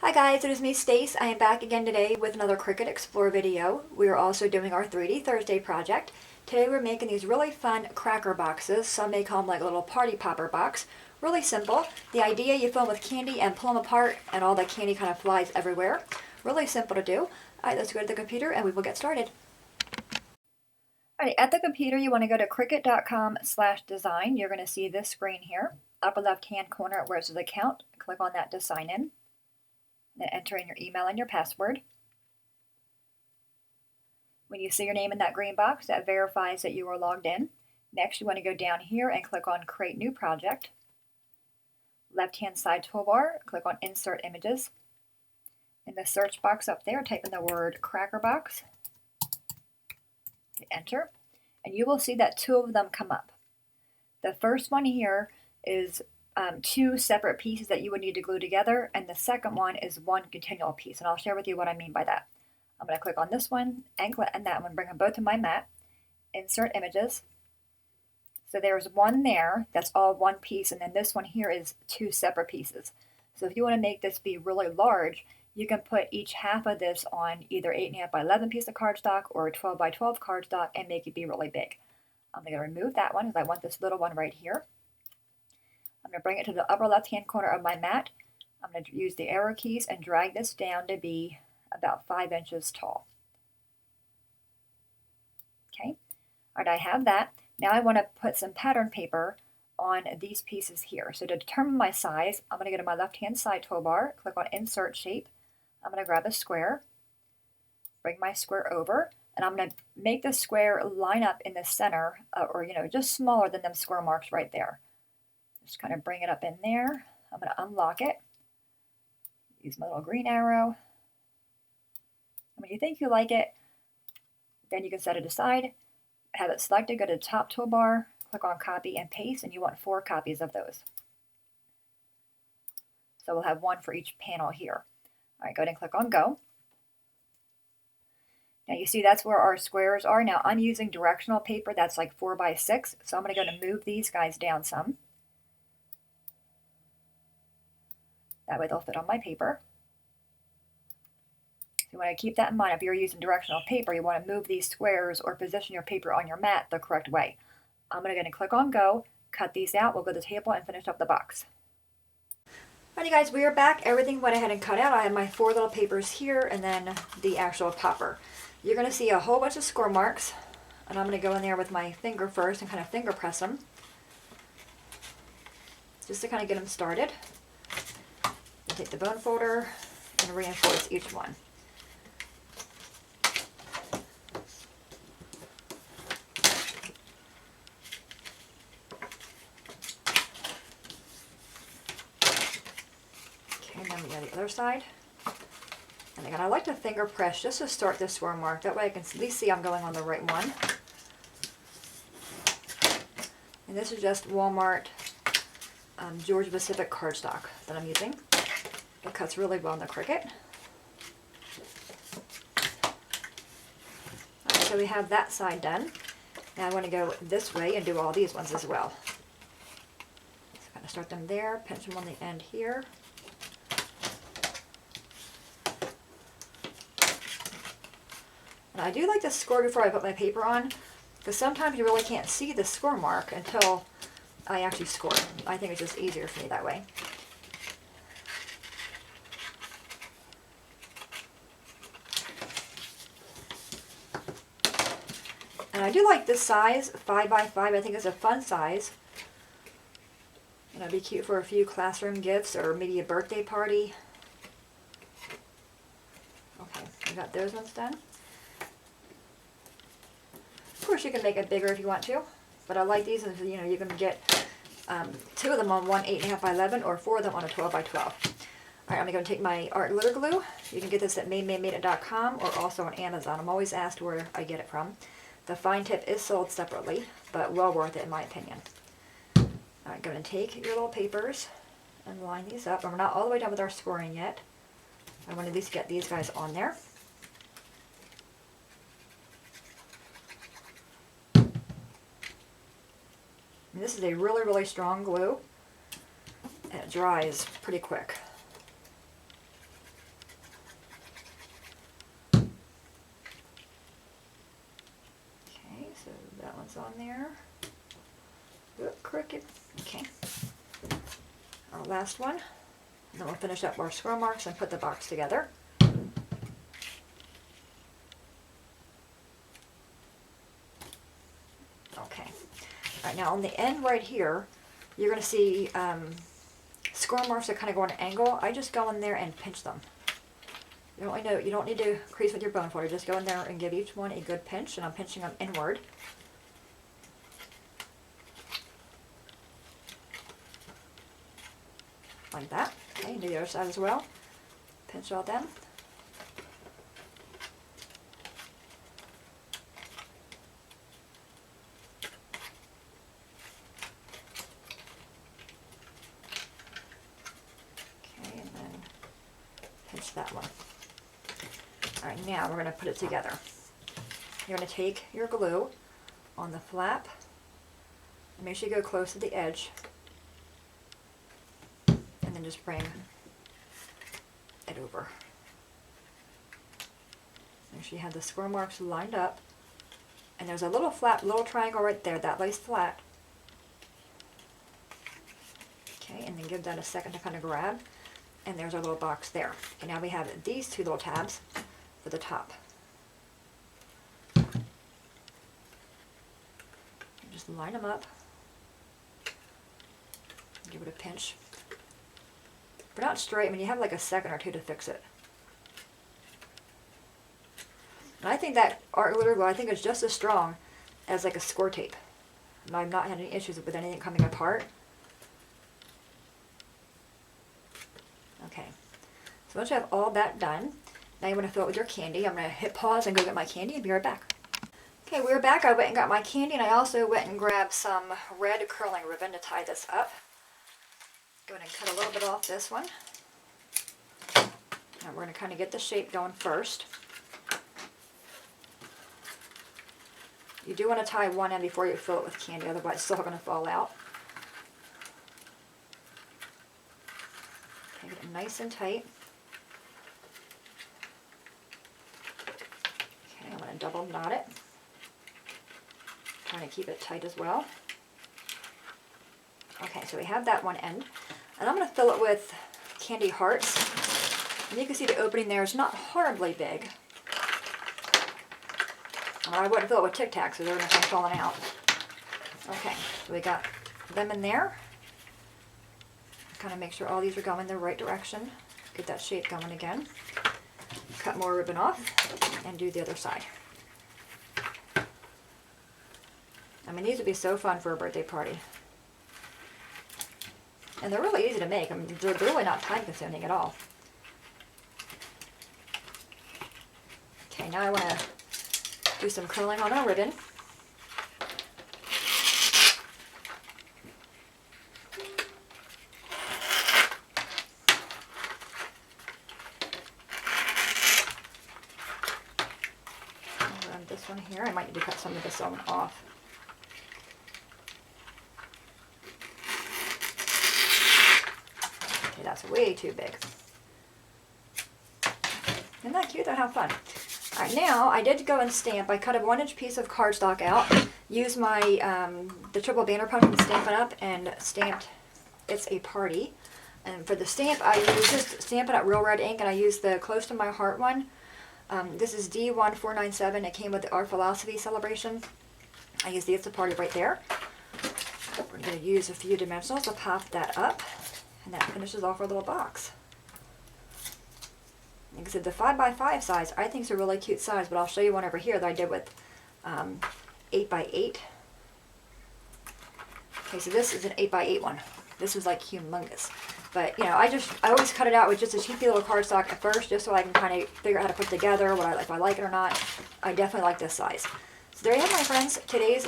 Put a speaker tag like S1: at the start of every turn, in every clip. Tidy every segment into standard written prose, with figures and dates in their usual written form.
S1: Hi guys, it is me Stace. I am back again today with another Cricut Explore video. We are also doing our 3D Thursday project. Today we're making these really fun cracker boxes. Some may call them like a little party popper box. Really simple. The idea, you fill them with candy and pull them apart and all the candy kind of flies everywhere. Really simple to do. Alright, let's go to the computer and we will get started. Alright, at the computer you want to go to cricut.com/design. You're going to see this screen here. Upper left hand corner where it says account. Click on that to sign in. Then enter in your email and your password. When you see your name in that green box, that verifies that you are logged in. Next, you want to go down here and click on Create New Project. Left-hand side toolbar, click on Insert Images. In the search box up there, type in the word Cracker Box. Hit Enter, and you will see that two of them come up. The first one here is two separate pieces that you would need to glue together, and the second one is one continual piece, and I'll share with you what I mean by that. I'm going to click on this one and that one, bring them both to my mat, insert images. So there's one there that's all one piece, and then this one here is two separate pieces. So if you want to make this be really large, you can put each half of this on either 8.5 by 11 piece of cardstock or 12 by 12 cardstock and make it be really big. I'm going to remove that one because I want this little one right here. I'm going to bring it to the upper left-hand corner of my mat. I'm going to use the arrow keys and drag this down to be about 5 inches tall. Okay, all right, I have that. Now I want to put some pattern paper on these pieces here. So to determine my size, I'm going to go to my left-hand side toolbar, click on Insert Shape. I'm going to grab a square, bring my square over, and I'm going to make the square line up in the center, or just smaller than them square marks right there. Just kind of bring it up in there. I'm going to unlock it. Use my little green arrow. And when you think you like it, then you can set it aside. Have it selected, go to the top toolbar, click on Copy and Paste, and you want 4 copies of those. So we'll have one for each panel here. All right, go ahead and click on Go. Now you see that's where our squares are. Now I'm using directional paper that's like 4 by 6, so I'm going to go to move these guys down some. That way they'll fit on my paper. So you want to keep that in mind. If you're using directional paper, you want to move these squares or position your paper on your mat the correct way. I'm going to click on Go, cut these out, we'll go to the table and finish up the box. Alrighty guys, we are back. Everything went ahead and cut out. I have my 4 little papers here and then the actual popper. You're going to see a whole bunch of score marks, and I'm going to go in there with my finger first and kind of finger press them just to kind of get them started. Take the bone folder and reinforce each one. Okay, and then we got the other side. And again, I like to finger press just to start this square mark. That way I can at least see I'm going on the right one. And this is just Walmart Georgia Pacific cardstock that I'm using. It cuts really well in the Cricut. Alright, so we have that side done. Now I want to go this way and do all these ones as well. So kind of start them there, pinch them on the end here. And I do like to score before I put my paper on, because sometimes you really can't see the score mark until I actually score. I think it's just easier for me that way. And I do like this size, 5 by 5. I think it's a fun size. And it'll be cute for a few classroom gifts or maybe a birthday party. Okay, we got those ones done. Of course, you can make it bigger if you want to, but I like these. And you can get 2 of them on one 8.5 by 11 or 4 of them on a 12 by 12. All right, I'm going to take my art glitter glue. You can get this at mademadeit.com or also on Amazon. I'm always asked where I get it from. The fine tip is sold separately, but well worth it in my opinion. All right, going to take your little papers and line these up. And we're not all the way done with our scoring yet. I want to at least get these guys on there. And this is a really, really strong glue. And it dries pretty quick. on there. Oop, Cricut. Okay. Our last one. Then we'll finish up our squirrel marks and put the box together. Okay. Alright, now on the end right here, you're going to see squirrel marks that kind of go on an angle. I just go in there and pinch them. You don't need to crease with your bone folder. Just go in there and give each one a good pinch, and I'm pinching them inward. Like that. Okay, do the other side as well. Pinch all them. Okay, and then pinch that one. Alright, now we're going to put it together. You're going to take your glue on the flap. Make sure you go close to the edge. And then just bring it over. Make sure you have the square marks lined up. And there's a little flat, little triangle right there. That lays flat. Okay, and then give that a second to kind of grab. And there's our little box there. And now we have these two little tabs for the top. Just line them up. Give it a pinch. But not straight. I mean, you have like a second or two to fix it. And I think that art glitter glue, I think it's just as strong as like a score tape. And I've not had any issues with anything coming apart. Okay. So once you have all that done, now you want to fill it with your candy. I'm going to hit pause and go get my candy and be right back. Okay, we're back. I went and got my candy, and I also went and grabbed some red curling ribbon to tie this up. Go ahead and cut a little bit off this one. Now we're going to kind of get the shape going first. You do want to tie one end before you fill it with candy, otherwise it's still going to fall out. Okay, get it nice and tight. Okay, I'm going to double knot it. Trying to keep it tight as well. Okay, so we have that one end. And I'm going to fill it with candy hearts. And you can see the opening there is not horribly big. I wouldn't fill it with Tic Tacs, so they're going to come falling out. Okay, so we got them in there. Kind of make sure all these are going the right direction. Get that shape going again. Cut more ribbon off and do the other side. I mean, these would be so fun for a birthday party. And they're really easy to make. I mean, they're really not time consuming at all. Okay, now I want to do some curling on our ribbon. And this one here, I might need to cut some of this one off. Okay, that's way too big. Isn't that cute? How fun. Alright, now I did go and stamp. I cut a 1-inch piece of cardstock out, used my the triple banner punch from Stampin' Up, and stamped It's a Party. And for the stamp, I used just Stampin' Up Real Red ink, and I used the Close to My Heart one. This is D1497. It came with the Our Philosophy celebration. I used the It's a Party right there. We're going to use a few dimensionals to pop that up, and that finishes off our little box. Like I said, the 5x5 size I think is a really cute size, but I'll show you one over here that I did with 8x8. Okay, so this is an 8x8 one. This is like humongous. But, you know, I always cut it out with just a cheapy little cardstock at first, just so I can kind of figure out how to put it together, what if I like it or not. I definitely like this size. So there you have, my friends, today's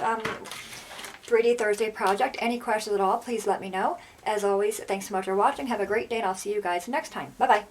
S1: 3D Thursday project. Any questions at all, please let me know. As always, thanks so much for watching. Have a great day, and I'll see you guys next time. Bye-bye.